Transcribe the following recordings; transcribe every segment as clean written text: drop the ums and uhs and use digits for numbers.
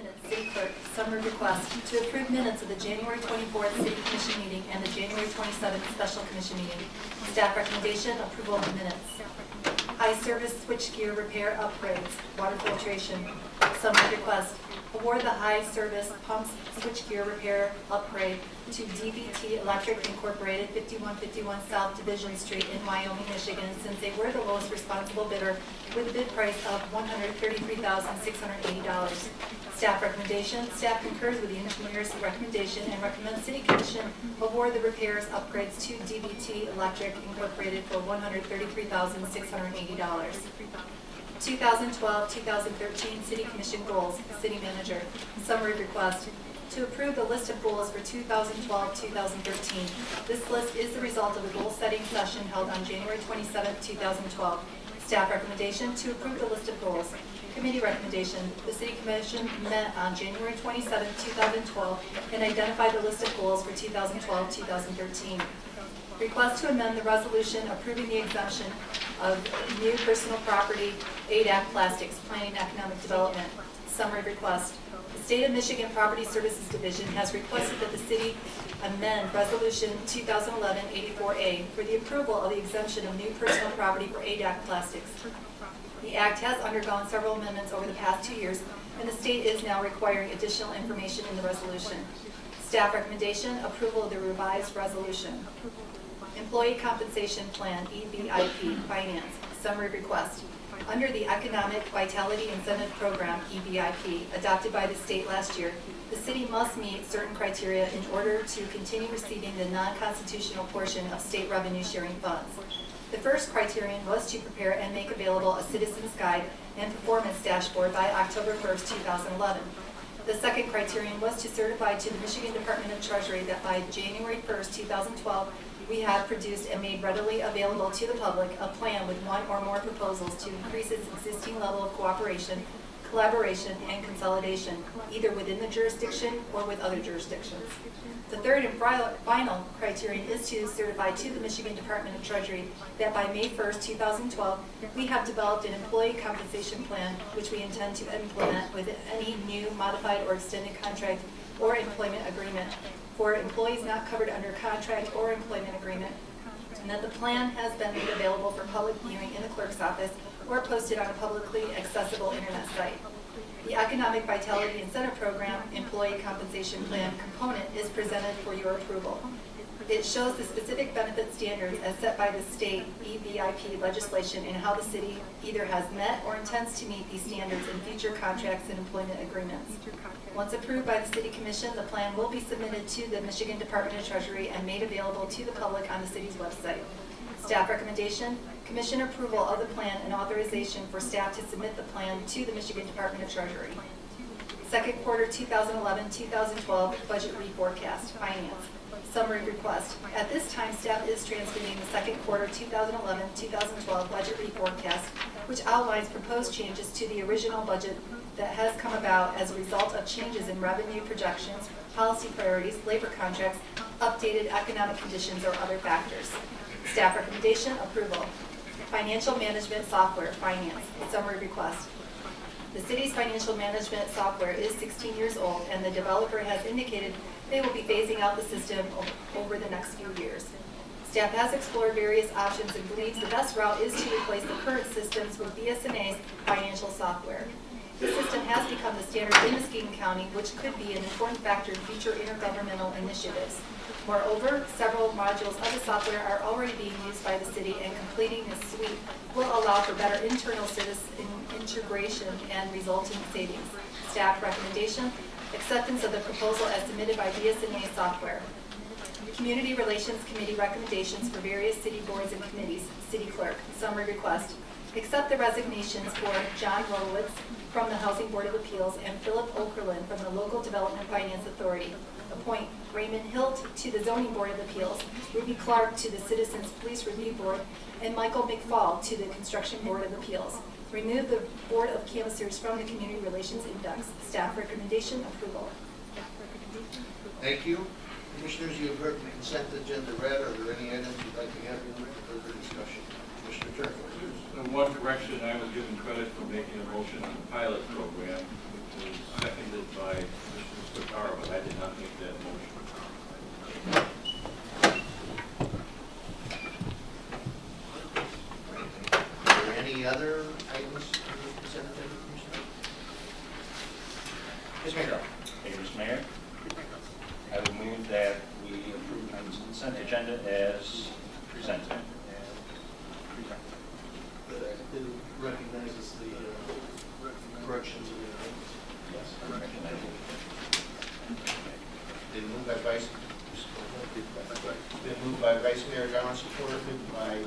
minutes, City Clerk, summary request to approve minutes of the January 24th City Commission meeting and the January 27th Special Commission meeting. Staff recommendation, approval of the minutes. High service switchgear repair upgrades, water filtration, summary request. Award the high service pumps switchgear repair upgrade to DVT Electric Incorporated, 5151 South Division Street in Wyoming, Michigan, since they were the lowest responsible bidder with a bid price of $133,680. Staff recommendation. Staff concurs with the engineer's recommendation and recommends City Commission award the repairs upgrades to DVT Electric Incorporated for $133,680. 2012-2013 City Commission goals. City Manager. Summary request. To approve the list of goals for 2012-2013. This list is the result of a goal-setting session held on January 27, 2012. Staff recommendation to approve the list of goals. Committee recommendation. The City Commission met on January 27, 2012 and identified the list of goals for 2012-2013. Request to amend the resolution approving the exemption of new personal property, ADAC plastics, planning and economic development. Summary request. The State of Michigan Property Services Division has requested that the city amend Resolution 2011-84A for the approval of the exemption of new personal property for ADAC plastics. The Act has undergone several amendments over the past 2 years, and the state is now requiring additional information in the resolution. Staff recommendation, approval of the revised resolution. Employee Compensation Plan, EVIP, Finance, summary request. Under the Economic Vitality Incentive Program, EVIP, adopted by the state last year, the city must meet certain criteria in order to continue receiving the non-constitutional portion of state revenue sharing funds. The first criterion was to prepare and make available a citizen's guide and performance dashboard by October 1st, 2011. The second criterion was to certify to the Michigan Department of Treasury that by January 1st, 2012, we have produced and made readily available to the public a plan with one or more proposals to increase its existing level of cooperation, collaboration, and consolidation, either within the jurisdiction or with other jurisdictions. The third and final criterion is to certify to the Michigan Department of Treasury that by May 1st, 2012, we have developed an employee compensation plan which we intend to implement with any new, modified, or extended contract or employment agreement for employees not covered under contract or employment agreement, and that the plan has been made available for public viewing in the clerk's office or posted on a publicly accessible internet site. The Economic Vitality Incentive Program Employee Compensation Plan component is presented for your approval. It shows the specific benefit standards as set by the state EVIP legislation and how the city either has met or intends to meet these standards in future contracts and employment agreements. Once approved by the City Commission, the plan will be submitted to the Michigan Department of Treasury and made available to the public on the city's website. Staff recommendation, Commission approval of the plan and authorization for staff to submit the plan to the Michigan Department of Treasury. Second quarter 2011-2012 budget reforecast, finance. Summary request. At this time, staff is transmitting the second quarter 2011-2012 budget reforecast, which outlines proposed changes to the original budget that has come about as a result of changes in revenue projections, policy priorities, labor contracts, updated economic conditions, or other factors. Staff recommendation, approval. Financial management software, finance. Summary request. The city's financial management software is 16 years old, and the developer has indicated they will be phasing out the system over the next few years. Staff has explored various options and believes the best route is to replace the current systems with BSNA's financial software. The system has become the standard in Muskegon County, which could be an important factor in future intergovernmental initiatives. Moreover, several modules of the software are already being used by the city, and completing this suite will allow for better internal service integration and resulting savings. Staff recommendation, acceptance of the proposal as submitted by BSNA software. Community Relations Committee recommendations for various city boards and committees. City Clerk, summary request. Accept the resignations for John Rolowitz from the Housing Board of Appeals and Philip Okerlund from the Local Development Finance Authority. Appoint Raymond Hilt to the Zoning Board of Appeals, Ruby Clark to the Citizens Police Review Board, and Michael McFall to the Construction Board of Appeals. Remove the Board of Canvassers from the Community Relations Index. Staff recommendation, approval. Thank you. Commissioners, you have heard the consent agenda read. Are there any items you'd like to have in for further discussion? Commissioner Turner. One correction, I was given credit for making a motion on the pilot program, which was seconded by Mr. Mayor. Thank you, Mr. Mayor. I would move that we approve the consent agenda as presented. It recognizes the corrections and everything. Yes, I recognize it. Been moved by Been moved by Vice Mayor Gallon, supported by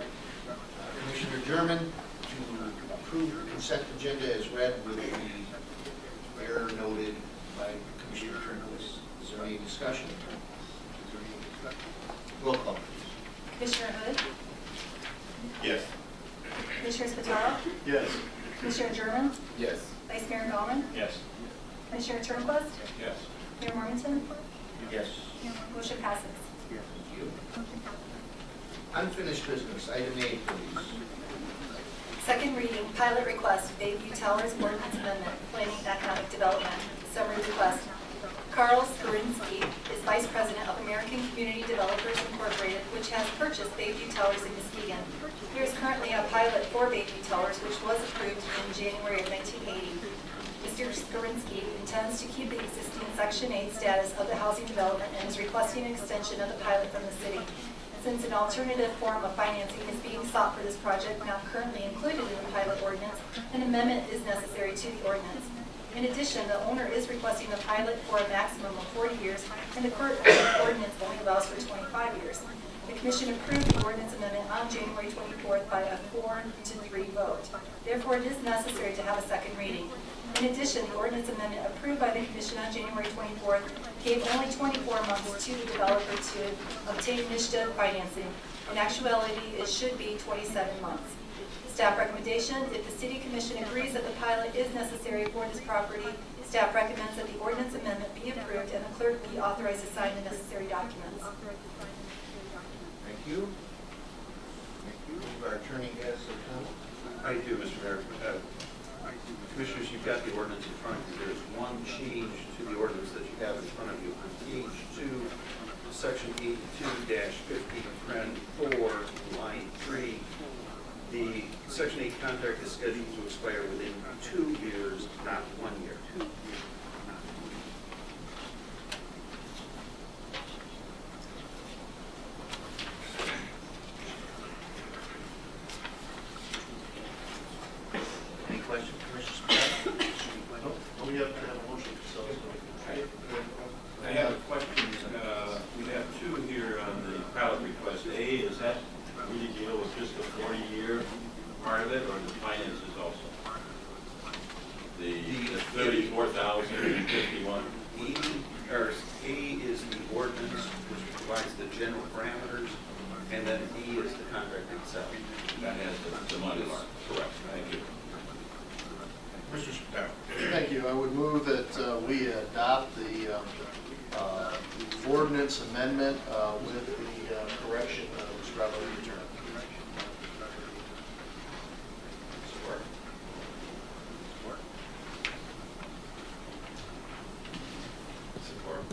Commissioner German to approve the consent agenda as read with the error noted by Commissioner Turnbull. Is there any discussion? Roll call, please. Commissioner Hood? Yes. Commissioner Spataro? Yes. Commissioner German? Yes. Vice Mayor Gallman? Yes. Commissioner Turnquist? Yes. Mayor Martington? Yes. Motion passes. Thank you. Unfinished business, item A, please. Second reading, pilot request, Bayview Towers Ordinance Amendment, Planning Economic Development. Summary request. Carl Skorinsky is Vice President of American Community Developers Incorporated, which has purchased Bayview Towers in Muskegon. There is currently a pilot for Bayview Towers, which was approved in January of 1980. Mr. Skorinsky intends to keep the existing Section 8 status of the housing development and is requesting an extension of the pilot from the city. Since an alternative form of financing is being sought for this project not currently included in the pilot ordinance, an amendment is necessary to the ordinance. In addition, the owner is requesting a pilot for a maximum of 40 years, and the current ordinance only allows for 25 years. The Commission approved the ordinance amendment on January 24th by a 4-3 vote. Therefore, it is necessary to have a second reading. In addition, the ordinance amendment approved by the Commission on January 24th gave only 24 months to the developer to obtain initiative financing. In actuality, it should be 27 months. Staff recommendation, if the City Commission agrees that the pilot is necessary for this property, staff recommends that the ordinance amendment be approved and the clerk be authorized to sign the necessary documents. Thank you. Our attorney has some comment. I do, Mr. Mayor. Commissioners, you've got the ordinance in front of you. There's one change to the ordinance that you have in front of you. On page 2, section 82-50, friend 4, line 3, the section 8 contract is scheduled to expire within 2 years, not 1 year. Any questions, Commissioner Spataro? We have to have a motion, so. I have a question. We have two here on the pilot request. A, is that really deal with just the 40-year part of it, or the finances also? The 34,051. A is the ordinance, which provides the general parameters, and then B is the contract itself. That has the money mark. Correct. Thank you. Mr. Spataro. Thank you. I would move that we adopt the ordinance amendment with the correction described by the attorney. Support. Support.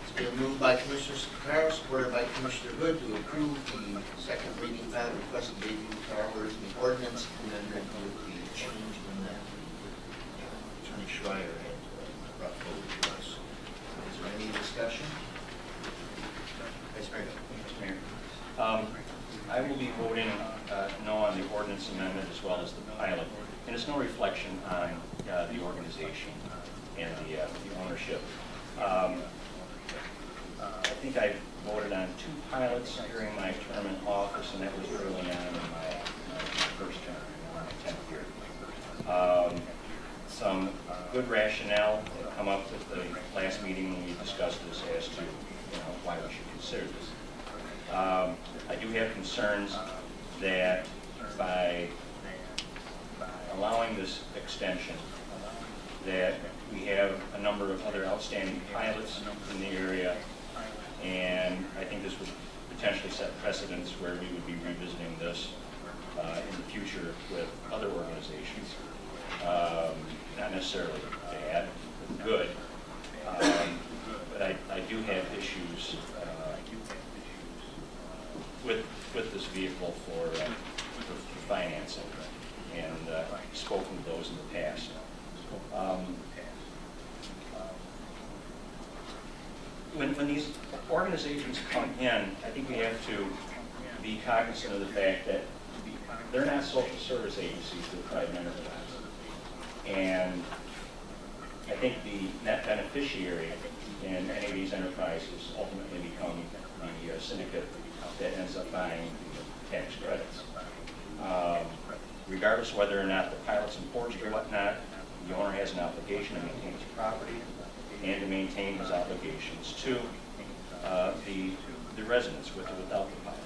It's been moved by Commissioner Spataro, supported by Commissioner Hood to approve the second reading pilot request of Bayview Towers, the ordinance amendment with the change in that Attorney Schreier had brought forward to us. Is there any discussion? Vice Mayor. Mr. Mayor. I will be voting no on the ordinance amendment as well as the pilot. And it's no reflection on the organization and the ownership. I think I voted on 2 pilots during my term in office, and that was early on in my first term, my 10th year. Some good rationale that come up with the last meeting when we discussed this as to why we should consider this. I do have concerns that by allowing this extension, that we have a number of other outstanding pilots in the area, and I think this would potentially set precedents where we would be revisiting this in the future with other organizations. Not necessarily bad, but good. But I do have issues with this vehicle for financing, and spoken of those in the past. when these organizations come in, I think we have to be cognizant of the fact that they're not social service agencies, they're private enterprises. And I think the net beneficiary in any of these enterprises ultimately become the syndicate that ends up buying the tax credits. Regardless of whether or not the pilot's enforced or whatnot, the owner has an obligation to maintain his property and to maintain his obligations to the residents with or without the pilot.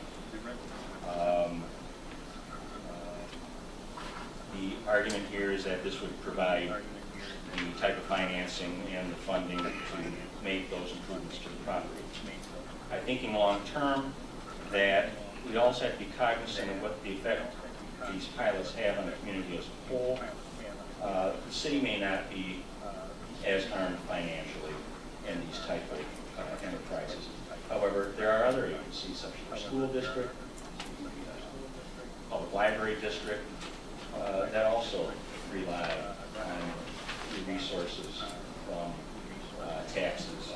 The argument here is that this would provide the type of financing and the funding to make those improvements to the property. I'm thinking long-term that we also have to be cognizant of what the effect these pilots have on the community as a whole. The city may not be as harmed financially in these type of enterprises. However, there are other agencies such as the school district, public library district, that also rely on the resources from taxes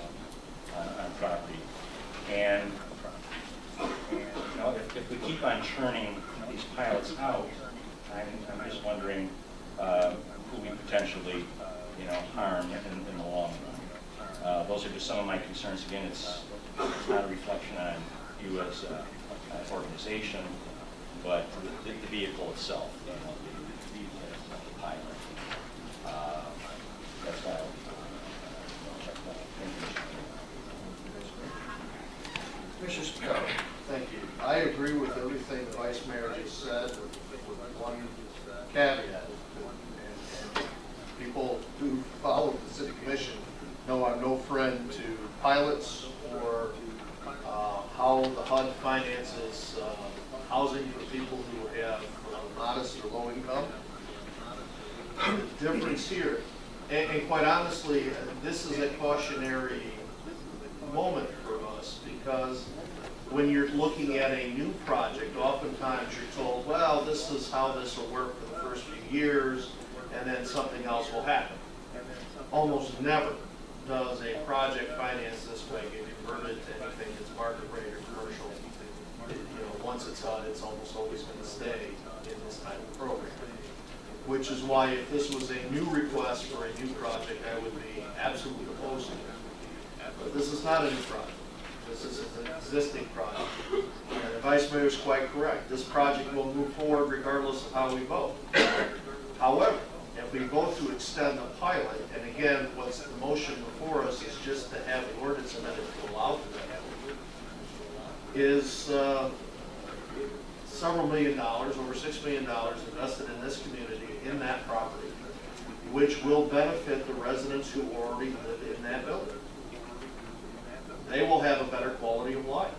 on property. And you know, if we keep on churning these pilots out, I'm just wondering who we potentially, harm in the long run. Those are just some of my concerns. Again, it's not a reflection on you as an organization, but the vehicle itself, the pilot. That's why I'll check that. Commissioner Spataro. Thank you. I agree with everything the Vice Mayor just said, with one caveat. And people who follow the City Commission know I'm no friend to pilots or how the HUD finances housing for people who have modest or low income. The difference here, and quite honestly, this is a cautionary moment for us, because when you're looking at a new project, oftentimes you're told, well, this is how this will work for the first few years, and then something else will happen. Almost never does a project finance this way get converted to anything that's market rate or commercial. Once it's on, it's almost always going to stay in this type of program. Which is why if this was a new request for a new project, I would be absolutely opposed to it. But this is not a new project. This is an existing project. And the Vice Mayor is quite correct. This project will move forward regardless of how we vote. However, if we vote to extend the pilot, and again, what's the motion before us is just to have the ordinance amended to allow for that, is several $million, over $6 million invested in this community, in that property, which will benefit the residents who already live in that building. They will have a better quality of life.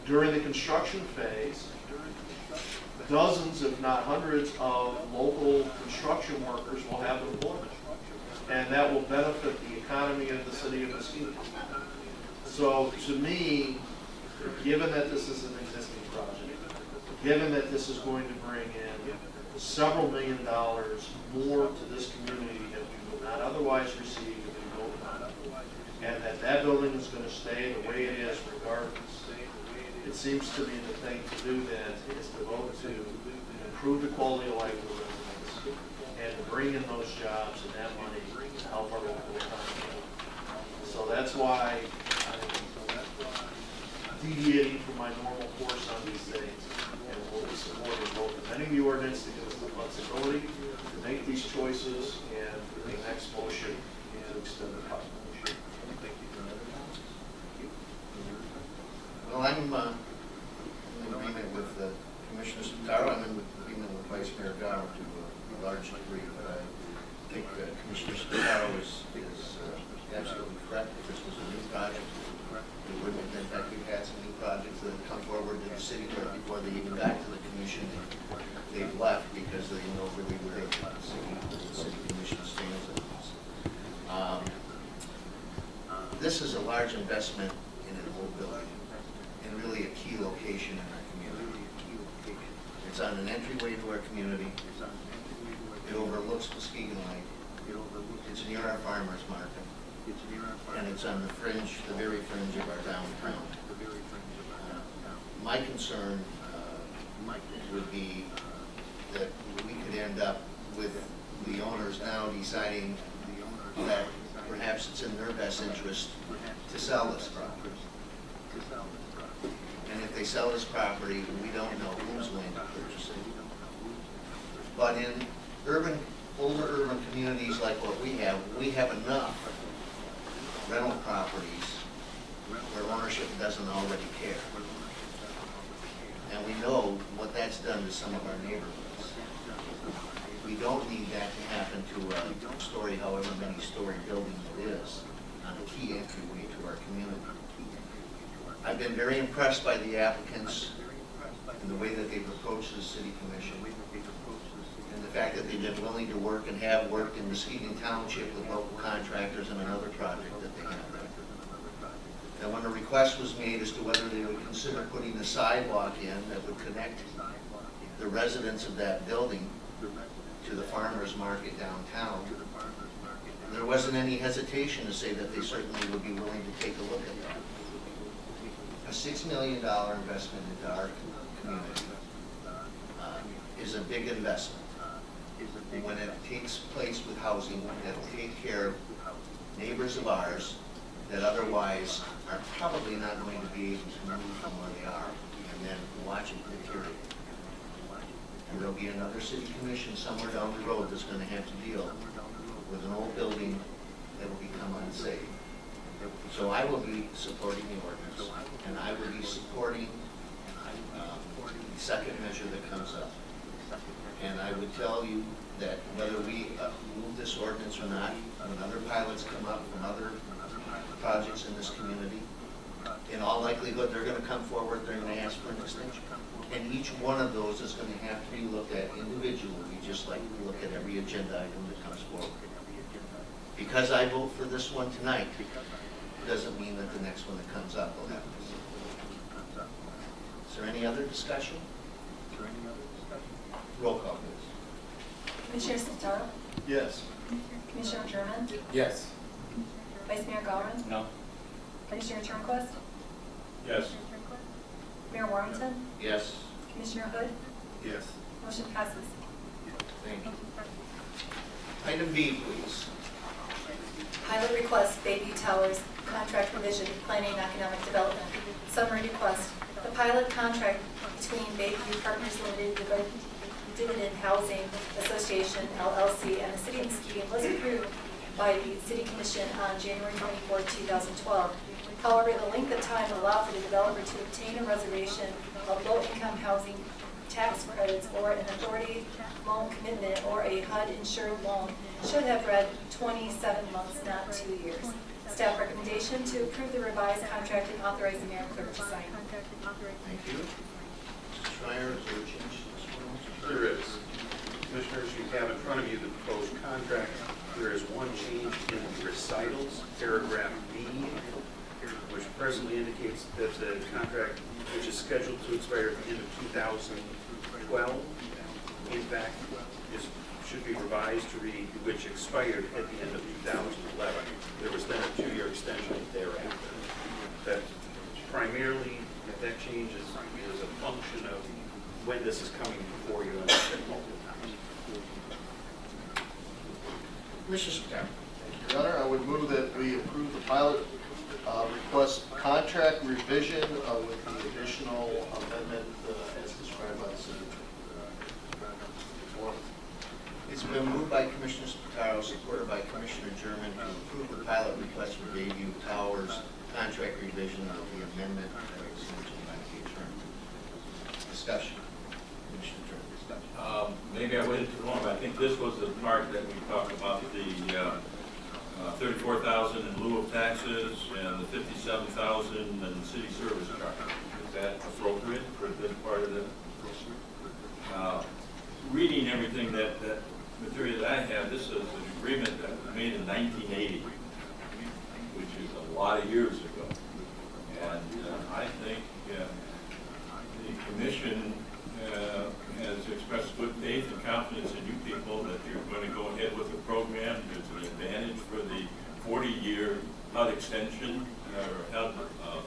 During the construction phase, dozens, if not hundreds, of local construction workers will have employment. And that will benefit the economy of the city of Muskegon. So to me, given that this is an existing project, given that this is going to bring in several $1 million more to this community that we would not otherwise receive if we vote on it, and that building is going to stay the way it is regardless, it seems to me the thing to do then is to vote to improve the quality of life of the residents and to bring in those jobs and that money to help our local economy. So that's why I'm deviating from my normal course on these things, and we'll be supporting both amending the ordinance to give us the flexibility to make these choices, and for the next motion to extend the pilot. Well, I'm in agreement with Commissioner Spataro. I'm in agreement with Vice Mayor Gower to a large degree, but I think Commissioner Spataro is absolutely correct. If this was a new project, it wouldn't have been. In fact, we've had some new projects that have come forward to the city where before they even got to the commission, they've left because they know really where the city commission stands on this. This is a large investment in an old building, and really a key location in our community. It's on an entryway to our community. It overlooks Muskegon Lake. It's near our farmers market. and it's on the fringe, the very fringe of our downtown. My concern would be that we could end up with the owners now deciding that perhaps it's in their best interest to sell this property. And if they sell this property, we don't know who's going to purchase it. But in older urban communities like what we have enough rental properties where ownership doesn't already care. And we know what that's done to some of our neighborhoods. We don't need that to happen to a story, however many story building it is, on a key entryway to our community. I've been very impressed by the applicants and the way that they've approached the city commission, and the fact that they've been willing to work and have worked in Muskegon Township with local contractors and another project that they have there. And when a request was made as to whether they would consider putting a sidewalk in that would connect the residents of that building to the farmers market downtown, there wasn't any hesitation to say that they certainly would be willing to take a look at that. A $6 million investment into our community is a big investment. When it takes place with housing, it'll take care of neighbors of ours that otherwise are probably not going to be able to move from where they are and then watch it deteriorate. And there'll be another city commission somewhere down the road that's going to have to deal with an old building that will become unsafe. So I will be supporting the ordinance, and I will be supporting the second measure that comes up. And I would tell you that whether we move this ordinance or not, when other pilots come up from other projects in this community, in all likelihood, they're going to come forward, they're going to ask for an extension. And each one of those is going to have to be looked at individually, just like we look at every agenda item that comes forward. Because I vote for this one tonight, doesn't mean that the next one that comes up will happen. Is there any other discussion? Roll call, please. Commissioner Spataro? Yes. Commissioner German? Yes. Vice Mayor Gowron? No. Commissioner Turnquist? Yes. Mayor Warrington? Yes. Commissioner Hood? Yes. Motion passes. Thank you. Item B, please. Pilot request, Bayview Towers, contract provision, planning and economic development. Summary request. The pilot contract between Bayview Partners Limited, Dividend Housing Association, LLC, and the City of Muskegon was approved by the City Commission on January 24, 2012. However, the length of time allowed for the developer to obtain a reservation of low-income housing tax credits or an authority loan commitment or a HUD-insured loan should have read 27 months, not 2 years. Staff recommendation to approve the revised contract and authorize the mayor and clerk to sign. Thank you. Mr. Schreier, is there a change to this one? There is. Commissioners, you have in front of you the proposed contract. There is one change in the recitals, paragraph B, which presently indicates that the contract, which is scheduled to expire at the end of 2012, in fact, should be revised to read, which expired at the end of 2011. There was then a 2-year extension thereafter. That primarily, that change is a function of when this is coming before you and multiple times. Commissioner Spataro. Thank you, Your Honor. I would move that we approve the pilot request contract revision with the additional amendment as described by the city. It's been moved by Commissioner Spataro, supported by Commissioner German, to approve the pilot request for Bayview Towers contract revision of the amendment or extension by the attorney. Discussion. Commissioner German. Maybe I waited too long, but I think this was the part that we talked about the $34,000 in lieu of taxes and the $57,000 in city service charge. Is that appropriate for this part of the? Reading everything that material that I have, this is an agreement that was made in 1980, which is a lot of years ago. And I think the commission has expressed good faith and confidence in you people that you're going to go ahead with the program. There's an advantage for the 40-year HUD extension or HUD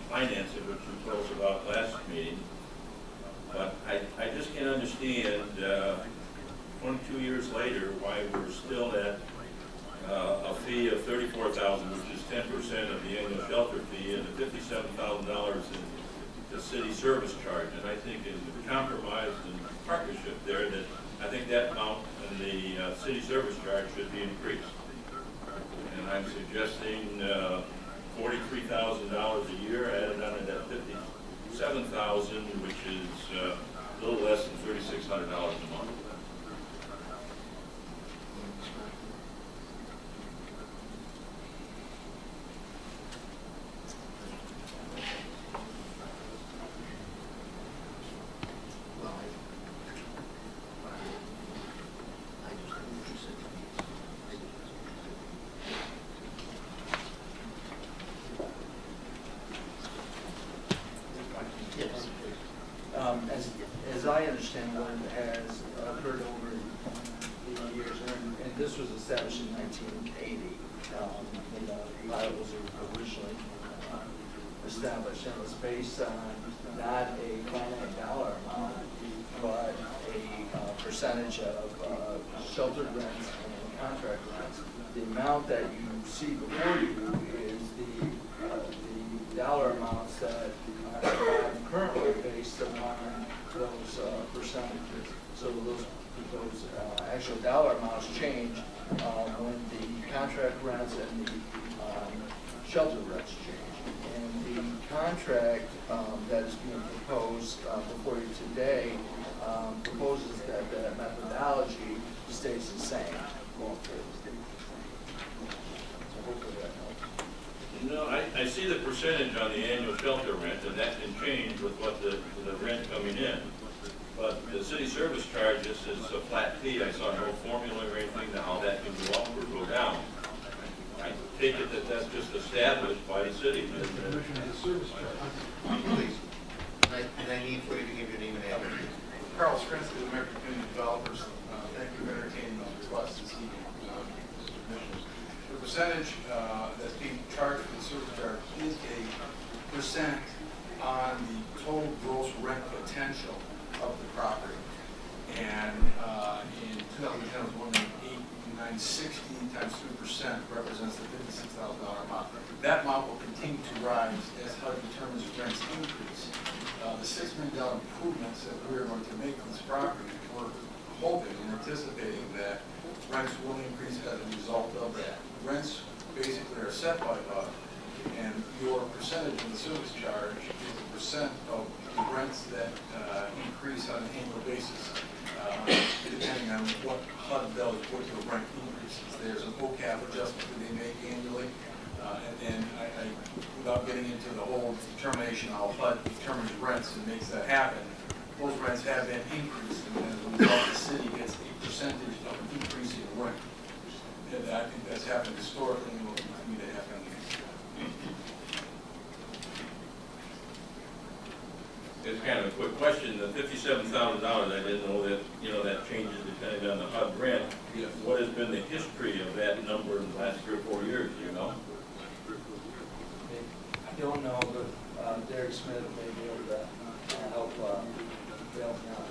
financing, which you told us about last meeting. But I just can't understand, 22 years later, why we're still at a fee of $34,000, which is 10% of the annual shelter fee, and the $57,000 in the city service charge. And I think in the compromise and partnership there, that I think that amount in the city service charge should be increased. And I'm suggesting $43,000 a year added on to that $57,000, which is a little less than $3,600 a month. Well, I just think what you said to me is- Yes. As I understand what has occurred over the years, and this was established in 1980, when the pilot was originally established, and it was based on not a finite dollar amount, but a percentage of sheltered rents and contract rents. The amount that you see before you is the dollar amounts that are currently based upon those percentages. So those actual dollar amounts change when the contract rents and the shelter rents change. And the contract that is being proposed before you today proposes that the methodology stays the same going forward. So hopefully that helps. No, I see the percentage on the annual shelter rent, and that can change with what the rent coming in. But the city service charges is a flat fee. I saw no formula or anything to how that can go up or go down. I take it that that's just established by the city. Please. And I need for you to give your name and address. Carl Sprinsky, the American Community Developers. Thank you for entertaining those requests this evening. The percentage that's being charged for the service charge is a percent on the total gross rent potential of the property. And in 2010, it was 1,960 times 3% represents the $56,000 amount. That amount will continue to rise as HUD determines rents increase. The $6 million improvements that we're going to make on this property, we're hoping and anticipating that rents will increase as a result of that. Rents basically are set by HUD, and your percentage of the service charge is a percent of the rents that increase on an annual basis, depending on what HUD does with the rent increases. There's an OCAP adjustment that they make annually, and I, without getting into the whole determination how HUD determines rents and makes that happen, those rents have been increased, and as a result, the city gets a percentage of an increase in rent. And I think that's happened historically and will continue to happen. It's kind of a quick question. The $57,000, I didn't know that, that changes depending on the HUD rent. Yes. What has been the history of that number in the last 3 or 4 years, do you know? I don't know, but Derek Smith may be able to help help me out.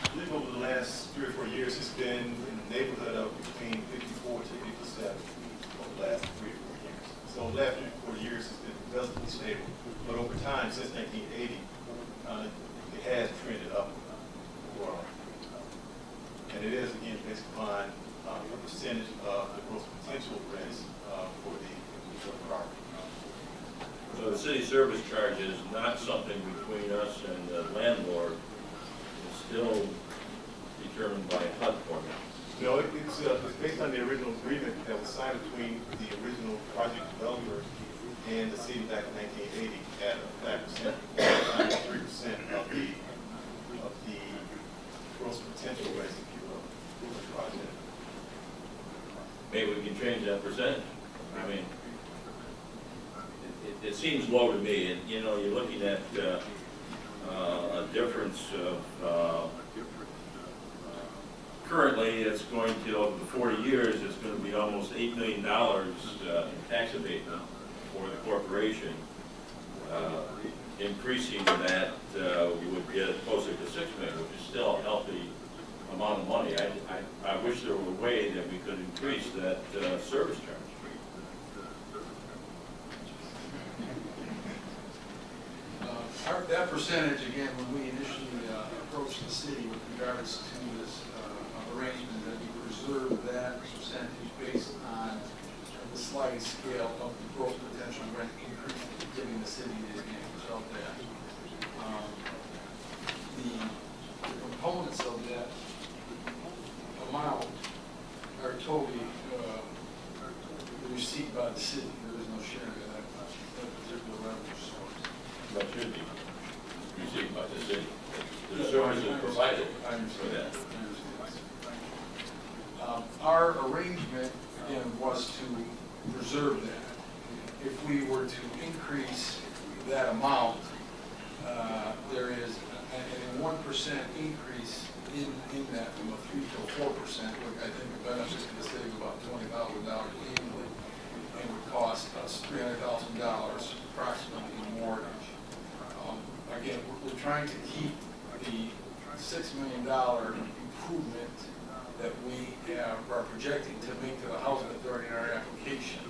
I believe over the last 3 or 4 years, it's been in the neighborhood of between 54 to 57 over the last 3 or 4 years. So the last 3 or 4 years has been relatively stable. But over time, since 1980, it has trended up overall. And it is, again, based upon a percentage of the gross potential rents for the property. So the city service charge is not something between us and the landlord. It's still determined by a HUD formula. No, it's based on the original agreement that was signed between the original project developer and the city back in 1980 at a flat percent, 93% of the gross potential rents, if you will, for the project. Maybe we can change that percentage. I mean, it seems low to me, and you're looking at a difference of currently, it's going to, over the 40 years, it's going to be almost $8 million in tax abatement for the corporation. Increasing that, we would get closer to $6 million, which is still a healthy amount of money. I wish there were a way that we could increase that service charge. That percentage, again, when we initially approached the city with regards to this arrangement, that we preserve that percentage based on the sliding scale of the growth potential rent increase that we're giving the city the advantage of that. The components of that amount are totally received by the city. There is no sharing of that particular revenue source. That should be received by the city. The services provided I understand. for that. Our arrangement, again, was to preserve that. If we were to increase that amount, there is a 1% increase in that from a 3 to 4%, which I think would benefit the city of about $20,000 annually, and would cost us $300,000 approximately in mortgage. Again, we're trying to keep the $6 million improvement that we are projecting to make to the housing authority in our application.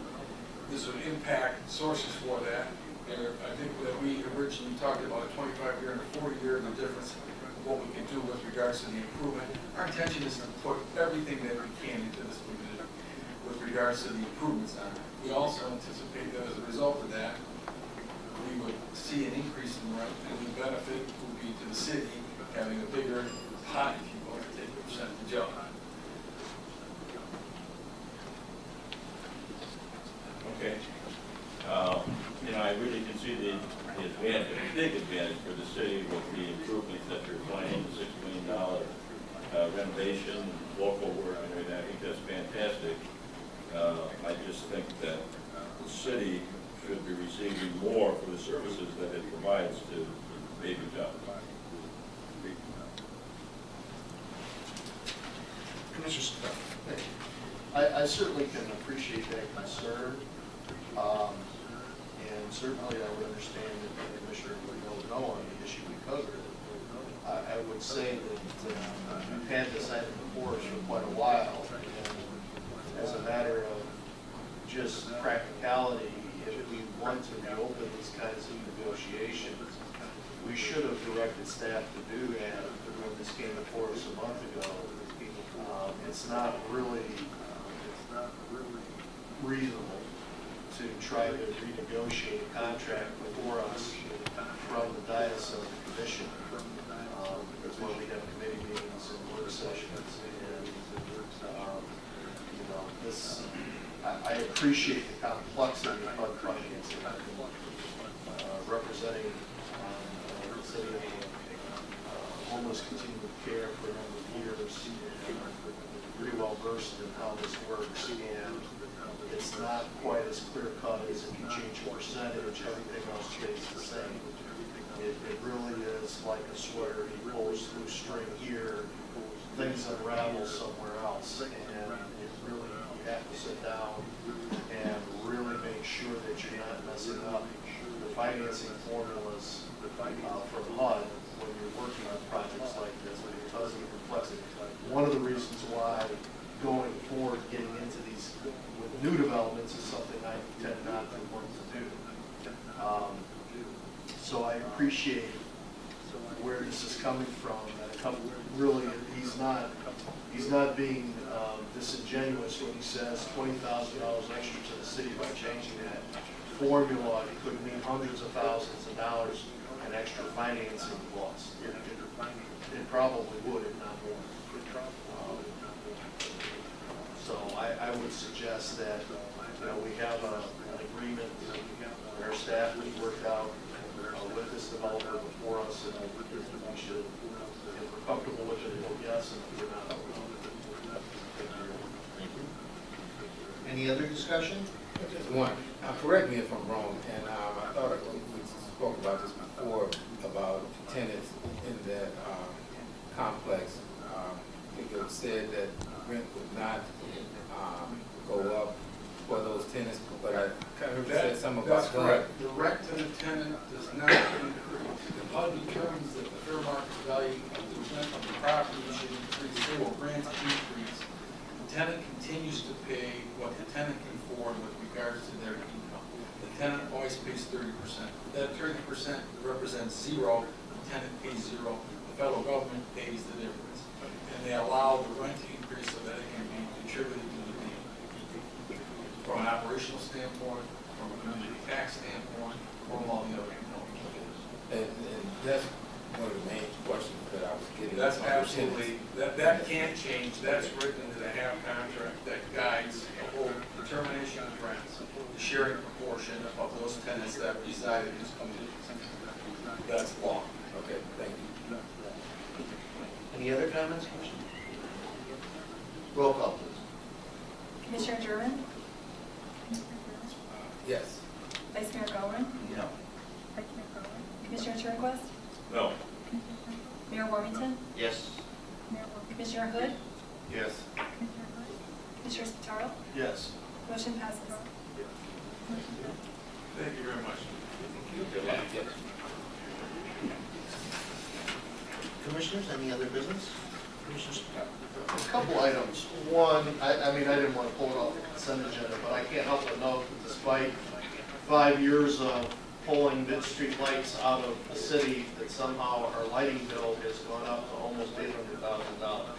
This would impact sources for that. I think that we originally talked about a 25-year and a 40-year, and the difference of what we can do with regards to the improvement. Our intention is to put everything that we can into this community with regards to the improvements on it. We also anticipate that as a result of that, we would see an increase in rent, and the benefit would be to the city having a bigger pot, if you will, to take a percentage of. Okay. I really can see the advantage, big advantage for the city with the improvements that you're planning, the $6 million renovation, local work, and everything. I think that's fantastic. I just think that the city should be receiving more for the services that it provides to baby jobs. Commissioner Sappi. I certainly can appreciate that concern. And certainly I would understand that the commissioner would know no on the issue because of it. I would say that we've had this item before us for quite a while. And as a matter of just practicality, if we want to reopen these kinds of negotiations, we should have directed staff to do that when this came before us a month ago. It's not really reasonable to try to renegotiate a contract before us from the dais of the commission. That's why we have committee meetings and work sessions. And, this, I appreciate the complexity of HUD financing. Representing the city of homeless continuing care for a number of years, pretty well versed in how this works, and it's not quite as clear cut as if you change a percentage, everything else stays the same. It really is like a sweater. You pull a loose string here, things unravel somewhere else, and it really, you have to sit down and really make sure that you're not messing up the financing formulas for HUD when you're working on projects like this, because of the complexity. One of the reasons why going forward, getting into these with new developments is something I tend not to want to do. So I appreciate where this is coming from. Really, he's not being disingenuous when he says $20,000 extra to the city by changing that formula. It could mean hundreds of thousands of dollars in extra financing costs. It probably would, if not more. So I would suggest that we have an agreement that our staff has worked out with this developer before us, and we should, if we're comfortable with it, vote yes, and if we're not, Any other discussion? Just one. Correct me if I'm wrong, and I thought we spoke about this before, about tenants in that complex. you have said that rent would not, go up for those tenants, but I kind of said something about. That's correct. The rent to the tenant does not increase. The HUD determines that the fair market value of the rent of the property should increase, they will grant an increase. The tenant continues to pay what the tenant can afford with regards to their income. The tenant always pays 30%. That 30% represents zero, the tenant pays zero, the federal government pays the difference. And they allow the rent to increase so that it can be contributed to the payment. From an operational standpoint, from a community tax standpoint, from all the other components. And that's one of the main questions that I was getting. That's from the absolutely, that can't change, that's written into the HAP contract that guides the whole determination of rents, the sharing proportion of those tenants that reside in these communities. That's law. tenants. Okay, thank you. Any other comments, questions? Roll call, please. Commissioner German, Yes. Vice Mayor Gowen, No. Commissioner Turnquist, No. Mayor Warmington, Yes. Commissioner Hood, Yes. Commissioner Spataro, Yes. motion passes. Thank you very much. Yes. Commissioners, any other business? Commissioner A couple items. One, I mean, I didn't want to pull it off the consent agenda, but I can't help but note that despite 5 years of pulling mid-street lights out of the city, that somehow our lighting bill has gone up to almost $800,000.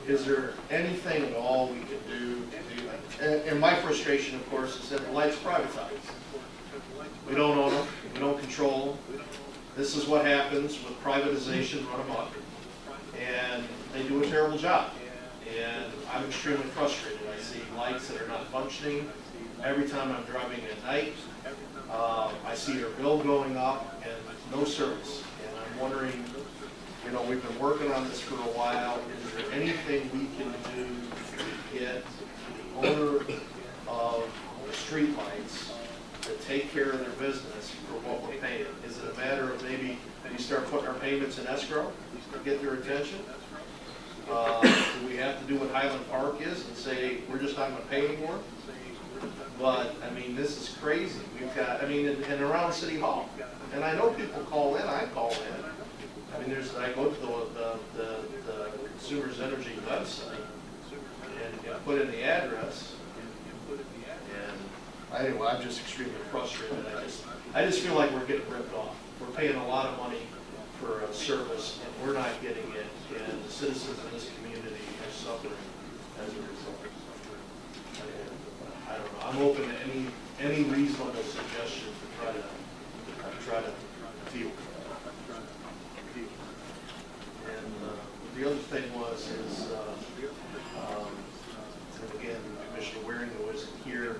Is there anything at all we can do to do, and my frustration, of course, is that the light's privatized. We don't own them, we don't control them. This is what happens with privatization run amok. And they do a terrible job. And I'm extremely frustrated. I see lights that are not functioning every time I'm driving at night. I see their bill going up and no service. And I'm wondering, you know, we've been working on this for a while. Is there anything we can do to get the owner of the streetlights to take care of their business for what we're paying? Is it a matter of maybe we start putting our payments in escrow to get their attention? Do we have to do what Highland Park is and say, we're just not going to pay anymore? But, I mean, this is crazy. We've got, I mean, and around City Hall. And I know people call in, I call in. I mean, I go to the Consumers Energy website and put in the address. And anyway, I'm just extremely frustrated. I just feel like we're getting ripped off. We're paying a lot of money for a service and we're not getting it. And the citizens in this community are suffering as a result. I don't know. I'm open to any reasonable suggestion to try to deal with that. And the other thing is again, Commissioner Waring wasn't here.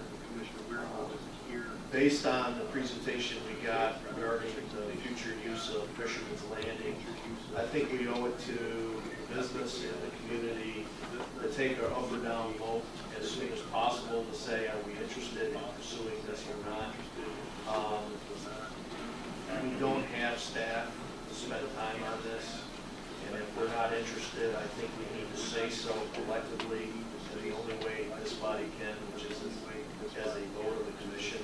Based on the presentation we got regarding the future use of Fisherman's Landing, I think we owe it to the business and the community to take our up or down vote as soon as possible to say, are we interested in pursuing this or not? We don't have staff to spend time on this, and if we're not interested, I think we need to say so collectively, and the only way this body can, which is as a vote of the commission.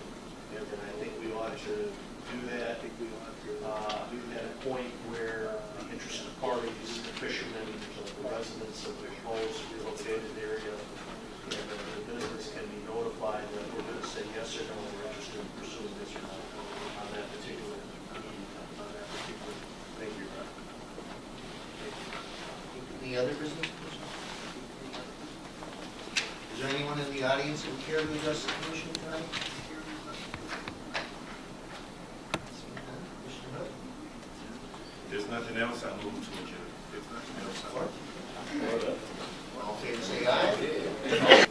And I think we ought to do that at a point where the interested parties, the fishermen, the residents of the proposed relocated area, and the business can be notified that we're going to say yes or no, we're interested in pursuing this or not on that particular meeting. Thank you. Any other business? Is there anyone in the audience who would care to address the commission tonight? If there's nothing else, I'll move to adjourn. If there's nothing else, All in favor, say aye.